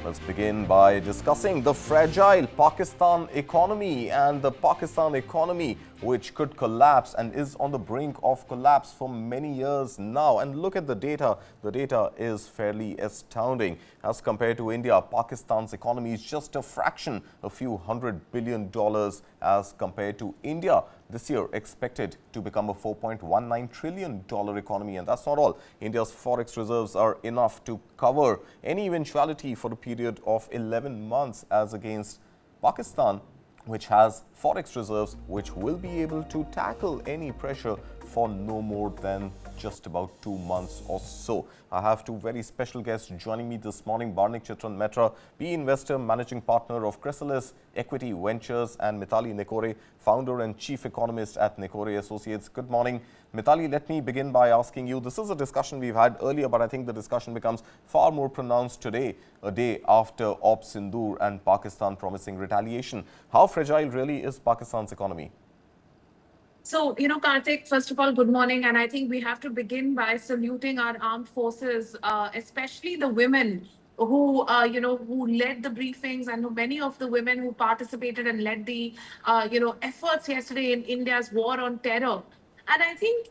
Let's begin by discussing the fragile Pakistan economy and the Pakistan economy, which could collapse and is on the brink of collapse for many years now. And look at the data. The data is fairly astounding. As compared to India, Pakistan's economy is just a fraction, a few $100 billion as compared to India. This year expected to become a $4.19 trillion economy. And that's not all. India's forex reserves are enough to cover any eventuality for a period of 11 months as against Pakistan, which has forex reserves which will be able to tackle any pressure for no more than just about 2 months or so. I have two very special guests joining me this morning. Barnik, Chitran, Maitra, PE investor, managing partner of Chrysalis Equity Ventures, and Mitali, Nikore, founder and chief economist at Nikore Associates. Good morning. Mitali, let me begin by asking you, this is a discussion we've had earlier, but I think the discussion becomes far more pronounced today, a day after Op Sindoor and Pakistan promising retaliation. How fragile really is Pakistan's economy? So, Kartik, first of all, good morning. And I think we have to begin by saluting our armed forces, especially the women who led the briefings, and many of the women who participated and led the, efforts yesterday in India's war on terror. And I think,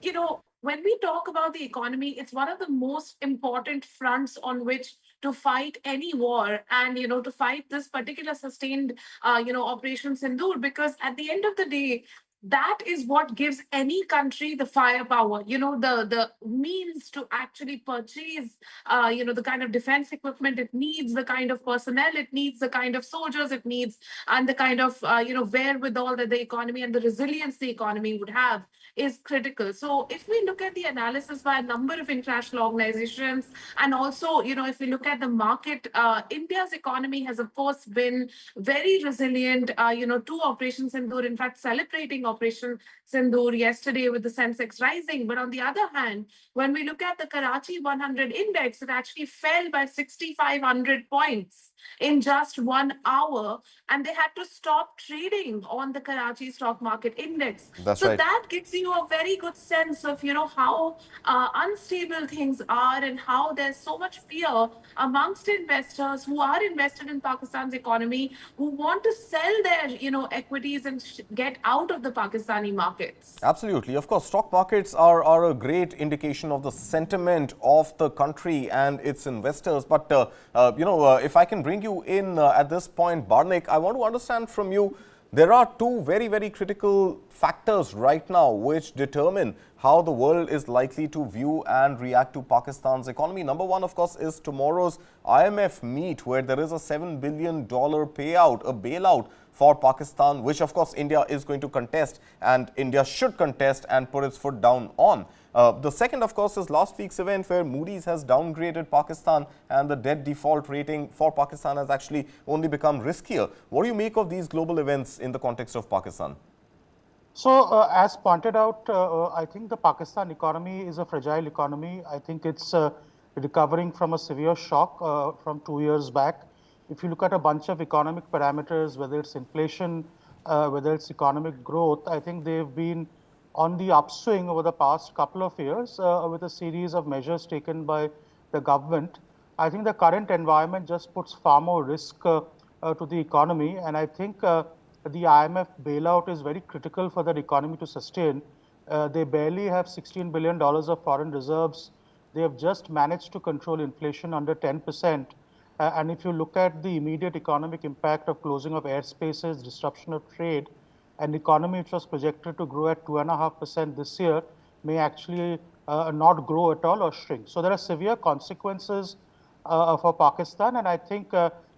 when we talk about the economy, it's one of the most important fronts on which to fight any war and, to fight this particular sustained, Operation Sindoor, because at the end of the day, that is what gives any country the firepower, the means to actually purchase, the kind of defense equipment it needs, the kind of personnel it needs, the kind of soldiers it needs, and the kind of, wherewithal that the economy and the resilience the economy would have is critical. So if we look at the analysis by a number of international organizations, and also, if we look at the market, India's economy has, of course, been very resilient, to Operation Sindoor, in fact, celebrating Operation Sindoor yesterday with the Sensex rising. But on the other hand, when we look at the Karachi 100 index, it actually fell by 6,500 points in just 1 hour, and they had to stop trading on the Karachi stock market index. That's So right. that gives you a very good sense of, how unstable things are and how there's so much fear amongst investors who are invested in Pakistan's economy, who want to sell their, equities and get out of the Pakistani markets. Absolutely. Of course, stock markets are a great indication of the sentiment of the country and its investors. But, if I can bring you in at this point, Barnik, I want to understand from you, there are two very, very critical factors right now which determine how the world is likely to view and react to Pakistan's economy. Number one, of course, is tomorrow's IMF meet, where there is a $7 billion payout, a bailout for Pakistan, which of course India is going to contest, and India should contest and put its foot down on. The second, of course, is last week's event where Moody's has downgraded Pakistan, and the debt default rating for Pakistan has actually only become riskier. What do you make of these global events in the context of Pakistan? So, as pointed out, I think the Pakistan economy is a fragile economy. I think it's recovering from a severe shock from 2 years back. If you look at a bunch of economic parameters, whether it's inflation, whether it's economic growth, I think they've been on the upswing over the past couple of years with a series of measures taken by the government. I think the current environment just puts far more risk to the economy, and I think the IMF bailout is very critical for that economy to sustain. They barely have $16 billion of foreign reserves. They have just managed to control inflation under 10%. And if you look at the immediate economic impact of closing of airspaces, disruption of trade, an economy which was projected to grow at 2.5% this year may actually not grow at all or shrink. So there are severe consequences for Pakistan, and I think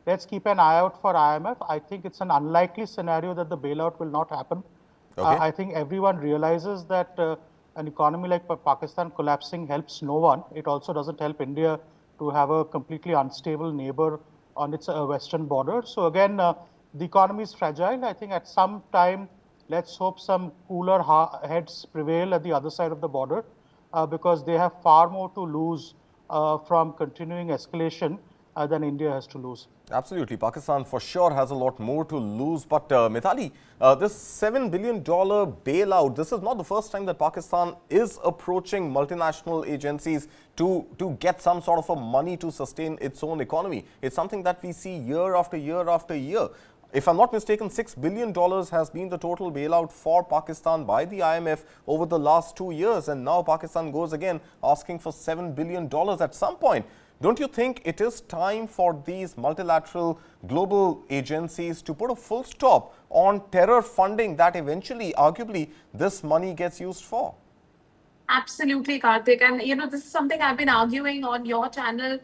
let's keep an eye out for IMF. I think it's an unlikely scenario that the bailout will not happen. Okay. I think everyone realizes that an economy like Pakistan collapsing helps no one. It also doesn't help India to have a completely unstable neighbor on its western border. So again, the economy is fragile. I think at some time, let's hope some cooler heads prevail at the other side of the border because they have far more to lose from continuing escalation. than India has to lose. Absolutely. Pakistan for sure has a lot more to lose. But Mitali, this $7 billion bailout, this is not the first time that Pakistan is approaching multinational agencies to get some sort of a money to sustain its own economy. It's something that we see year after year after year. If I'm not mistaken, $6 billion has been the total bailout for Pakistan by the IMF over the last 2 years. And now Pakistan goes again asking for $7 billion at some point. Don't you think it is time for these multilateral global agencies to put a full stop on terror funding that eventually, arguably, this money gets used for? Absolutely, Kartik. And this is something I've been arguing on your channel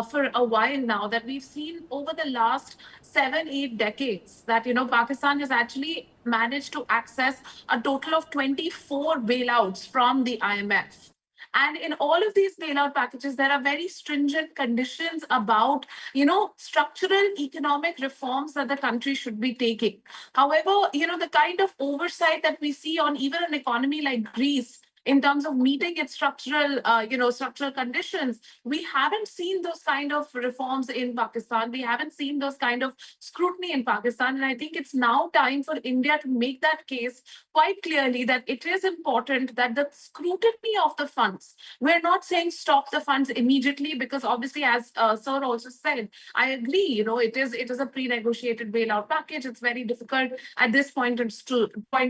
for a while now, that we've seen over the last 7, 8 decades that Pakistan has actually managed to access a total of 24 bailouts from the IMF. And in all of these bailout packages, there are very stringent conditions about, structural economic reforms that the country should be taking. However, the kind of oversight that we see on even an economy like Greece in terms of meeting its structural conditions, we haven't seen those kind of reforms in Pakistan. We haven't seen those kind of scrutiny in Pakistan. And I think it's now time for India to make that case quite clearly, that it is important that the scrutiny of the funds, we're not saying stop the funds immediately, because obviously, as Sir also said, I agree, it is a pre-negotiated bailout package. It's very difficult at this point in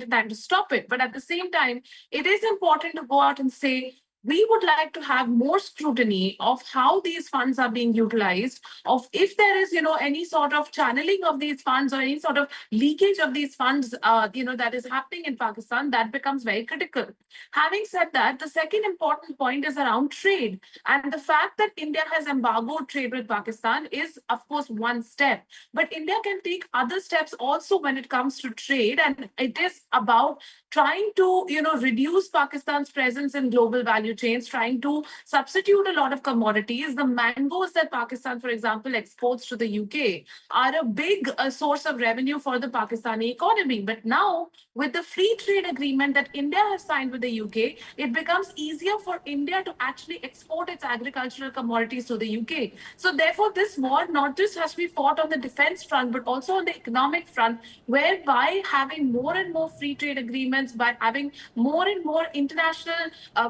time to stop it. But at the same time, it is important to go out and say, we would like to have more scrutiny of how these funds are being utilized, of if there is, any sort of channeling of these funds or any sort of leakage of these funds, that is happening in Pakistan. That becomes very critical. Having said that, the second important point is around trade. And the fact that India has embargoed trade with Pakistan is, of course, one step. But India can take other steps also when it comes to trade. And it is about trying to, reduce Pakistan's presence in global value chains, trying to substitute a lot of commodities. The mangoes that Pakistan, for example, exports to the UK are a big source of revenue for the Pakistani economy. But now, with the free trade agreement that India has signed with the UK, it becomes easier for India to actually export its agricultural commodities to the UK. So therefore, this war not just has to be fought on the defense front, but also on the economic front, whereby having more and more free trade agreements, by having more and more international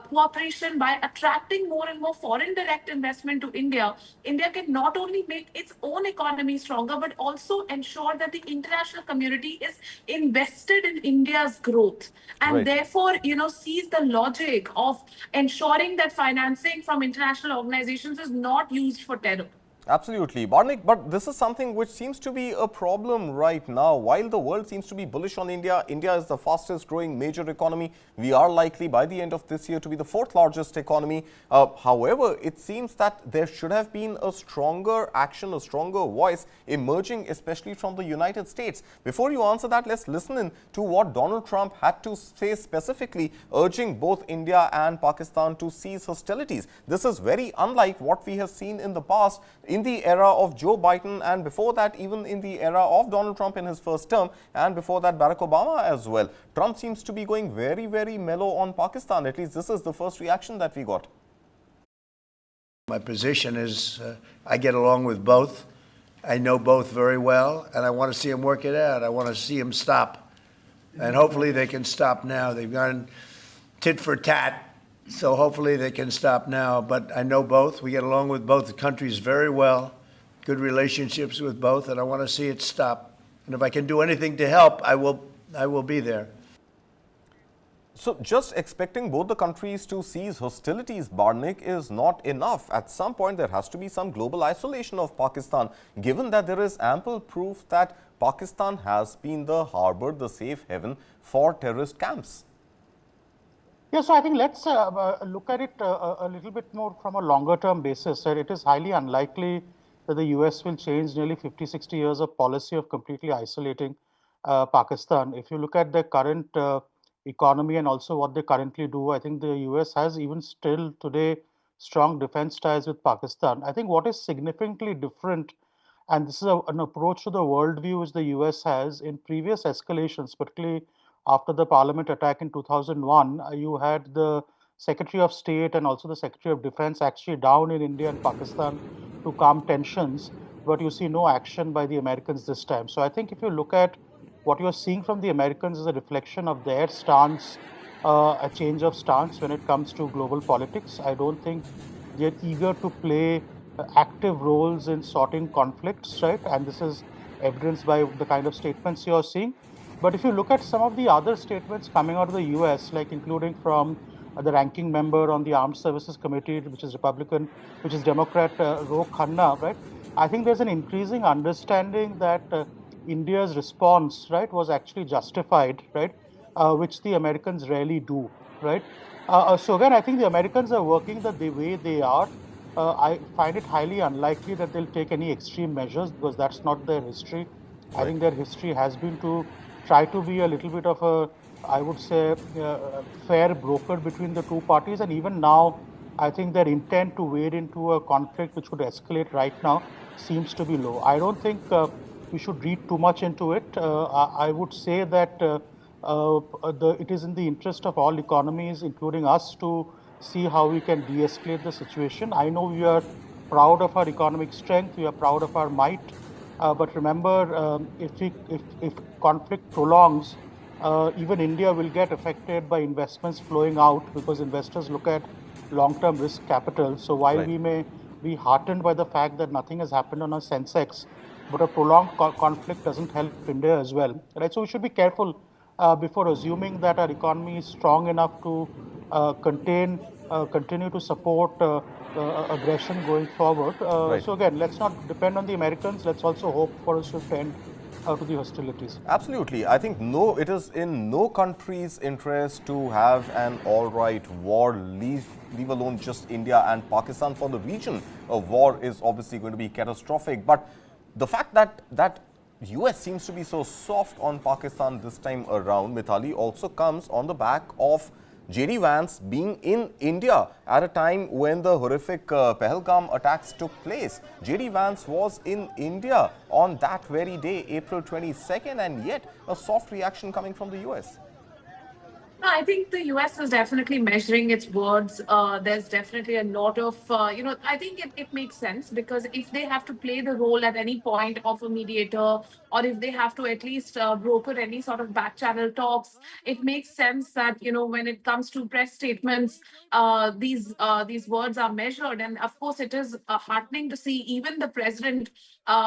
cooperation, by attracting more and more foreign direct investment to India, India can not only make its own economy stronger, but also ensure that the international community is invested in India's growth. And Right. therefore, sees the logic of ensuring that financing from international organizations is not used for terror. Absolutely, Barnik, but this is something which seems to be a problem right now. While the world seems to be bullish on India, India is the fastest growing major economy. We are likely by the end of this year to be the fourth largest economy. However, it seems that there should have been a stronger action, a stronger voice emerging, especially from the United States. Before you answer that, let's listen in to what Donald Trump had to say specifically, urging both India and Pakistan to cease hostilities. This is very unlike what we have seen in the past, in the era of Joe Biden, and before that even in the era of Donald Trump in his first term, and before that Barack Obama as well. Trump seems to be going very, very mellow on Pakistan. At least this is the first reaction that we got. My position is I get along with both. I know both very well, and I want to see them work it out. I want to see them stop. And hopefully they can stop now. They've gone tit for tat. So hopefully they can stop now. But I know both. We get along with both countries very well, good relationships with both, and I want to see it stop. And if I can do anything to help, I will be there. So just expecting both the countries to cease hostilities, Barnik, is not enough. At some point, there has to be some global isolation of Pakistan, given that there is ample proof that Pakistan has been the harbor, the safe haven for terrorist camps. Yeah, so I think let's look at it a little bit more from a longer term basis. It is highly unlikely that the US will change nearly 50, 60 years of policy of completely isolating Pakistan. If you look at the current economy and also what they currently do, I think the US has even still today strong defense ties with Pakistan. I think what is significantly different, and this is an approach to the worldview which the US has in previous escalations, particularly after the parliament attack in 2001, you had the Secretary of State and also the Secretary of Defense actually down in India and Pakistan to calm tensions, but you see no action by the Americans this time. So I think if you look at what you're seeing from the Americans is a reflection of their stance, a change of stance when it comes to global politics. I don't think they're eager to play active roles in sorting conflicts, right? And this is evidenced by the kind of statements you're seeing. But if you look at some of the other statements coming out of the US, like including from the ranking member on the Armed Services Committee, which is Republican, which is Democrat Ro Khanna, right? I think there's an increasing understanding that India's response, right, was actually justified, right, which the Americans rarely do, right? So again, I think the Americans are working the way they are. I find it highly unlikely that they'll take any extreme measures because that's not their history. I Right. think their history has been to try to be a little bit of a, I would say, fair broker between the two parties. And even now, I think their intent to wade into a conflict which would escalate right now seems to be low. I don't think we should read too much into it. I would say that it is in the interest of all economies, including us, to see how we can de-escalate the situation. I know we are proud of our economic strength, we are proud of our might, but remember, if conflict prolongs, even India will get affected by investments flowing out because investors look at long-term risk capital. So while Right. we may be heartened by the fact that nothing has happened on our Sensex, but a prolonged conflict doesn't help India as well, right? So we should be careful before assuming that our economy is strong enough to continue to support aggression going forward. Right. So again, let's not depend on the Americans. Let's also hope for a swift end to the hostilities. Absolutely. I think no, it is in no country's interest to have an all-right war, leave alone just India and Pakistan. For the region, a war is obviously going to be catastrophic. But the fact that US seems to be so soft on Pakistan this time around, Mitali, also comes on the back of JD Vance being in India at a time when the horrific Pahalgam attacks took place. JD Vance was in India on that very day, April 22nd, and yet a soft reaction coming from the US. No, I think the US is definitely measuring its words. There's definitely a lot of, I think it makes sense because if they have to play the role at any point of a mediator, or if they have to at least broker any sort of back channel talks, it makes sense that, when it comes to press statements, these words are measured. And of course, it is heartening to see even the president,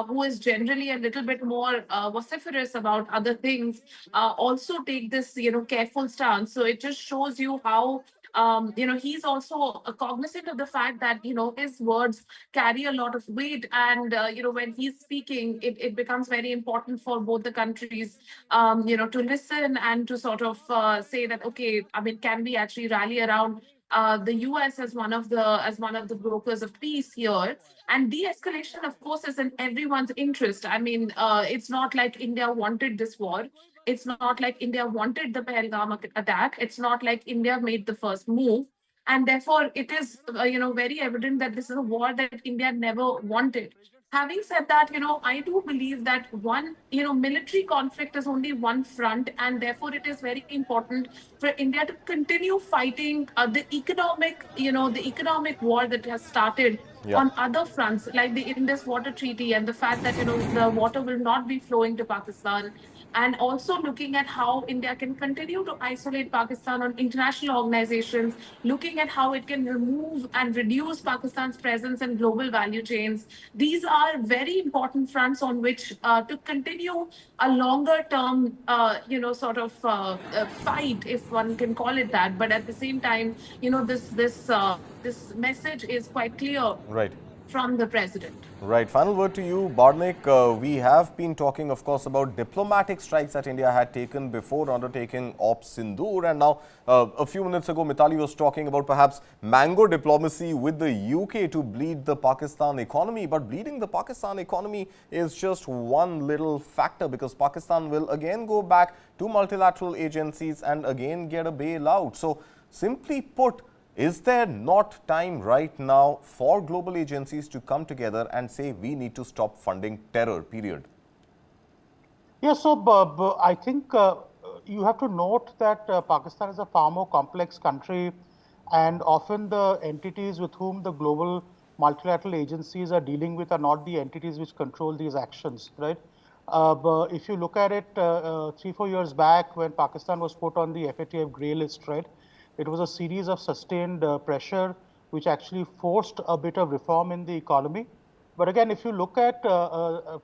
who is generally a little bit more vociferous about other things, also take this, careful stance. So it just shows you how, he's also cognizant of the fact that, his words carry a lot of weight. And, when he's speaking, it becomes very important for both the countries, to listen and to sort of say that, okay, I mean, can we actually rally around the US as one of the brokers of peace here, and de-escalation, of course, is in everyone's interest. I mean, it's not like India wanted this war. It's not like India wanted the Pahalgam attack. It's not like India made the first move. And therefore, it is, very evident that this is a war that India never wanted. Having said that, I do believe that one, military conflict is only one front, and therefore it is very important for India to continue fighting the economic war that has started Yeah. on other fronts, like the Indus Water Treaty and the fact that, the water will not be flowing to Pakistan, and also looking at how India can continue to isolate Pakistan on international organizations, looking at how it can remove and reduce Pakistan's presence in global value chains. These are very important fronts on which to continue a longer term, fight, if one can call it that. But at the same time, this message is quite clear Right. from the president. Right. Final word to you, Barnik. We have been talking, of course, about diplomatic strikes that India had taken before undertaking Op Sindoor. And now, a few minutes ago, Mitali was talking about perhaps mango diplomacy with the UK to bleed the Pakistan economy. But bleeding the Pakistan economy is just one little factor, because Pakistan will again go back to multilateral agencies and again get a bailout. So, simply put, is there not time right now for global agencies to come together and say we need to stop funding terror, period? Yeah, so I think you have to note that Pakistan is a far more complex country, and often the entities with whom the global multilateral agencies are dealing with are not the entities which control these actions, right? But if you look at it 3-4 years back when Pakistan was put on the FATF grey list, right, it was a series of sustained pressure which actually forced a bit of reform in the economy. But again, if you look at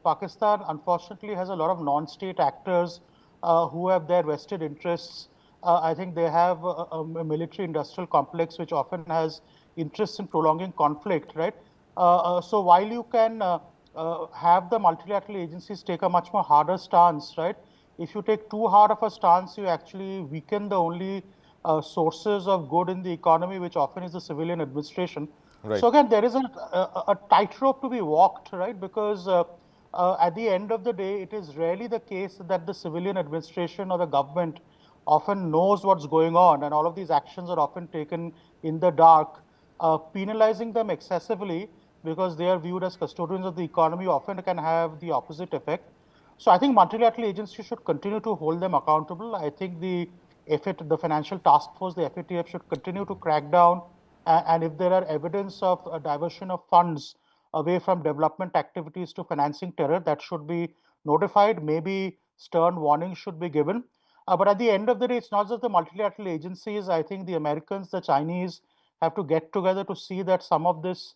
Pakistan, unfortunately, has a lot of non-state actors who have their vested interests. I think they have a military-industrial complex which often has interests in prolonging conflict, right? So while you can have the multilateral agencies take a much more harder stance, right? If you take too hard of a stance, you actually weaken the only sources of good in the economy, which often is the civilian administration. Right. So again, there is a tightrope to be walked, right? Because at the end of the day, it is rarely the case that the civilian administration or the government often knows what's going on, and all of these actions are often taken in the dark. Penalizing them excessively because they are viewed as custodians of the economy often can have the opposite effect. So I think multilateral agencies should continue to hold them accountable. I think the Financial Task Force, the FATF, should continue to crack down. And if there are evidence of a diversion of funds away from development activities to financing terror, that should be notified. Maybe stern warnings should be given. But at the end of the day, it's not just the multilateral agencies. I think the Americans, the Chinese have to get together to see that some of this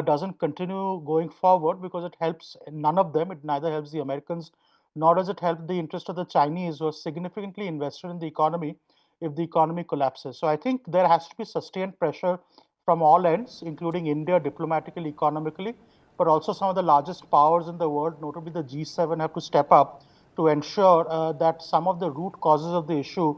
doesn't continue going forward, because it helps none of them. It neither helps the Americans nor does it help the interest of the Chinese, who are significantly invested in the economy, if the economy collapses. So I think there has to be sustained pressure from all ends, including India diplomatically, economically, but also some of the largest powers in the world, notably the G7, have to step up to ensure that some of the root causes of the issue,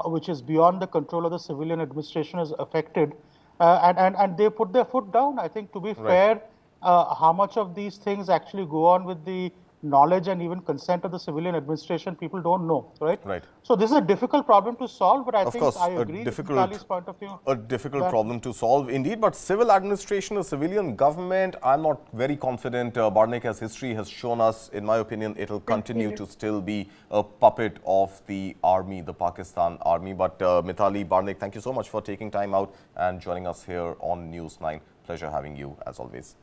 which is beyond the control of the civilian administration, is affected. And they put their foot down. I think, to be Right. fair, how much of these things actually go on with the knowledge and even consent of the civilian administration, people don't know, right? Right. So this is a difficult problem to solve, but I Of think course, I agree with Mitali's point of view a difficult that problem to solve indeed, but civil administration, a civilian government, I'm not very confident. Barnik, as history has shown us, in my opinion, it'll continue to still be a puppet of the army, the Pakistan army. But Mitali, Barnik, thank you so much for taking time out and joining us here on News 9. Pleasure having you as always.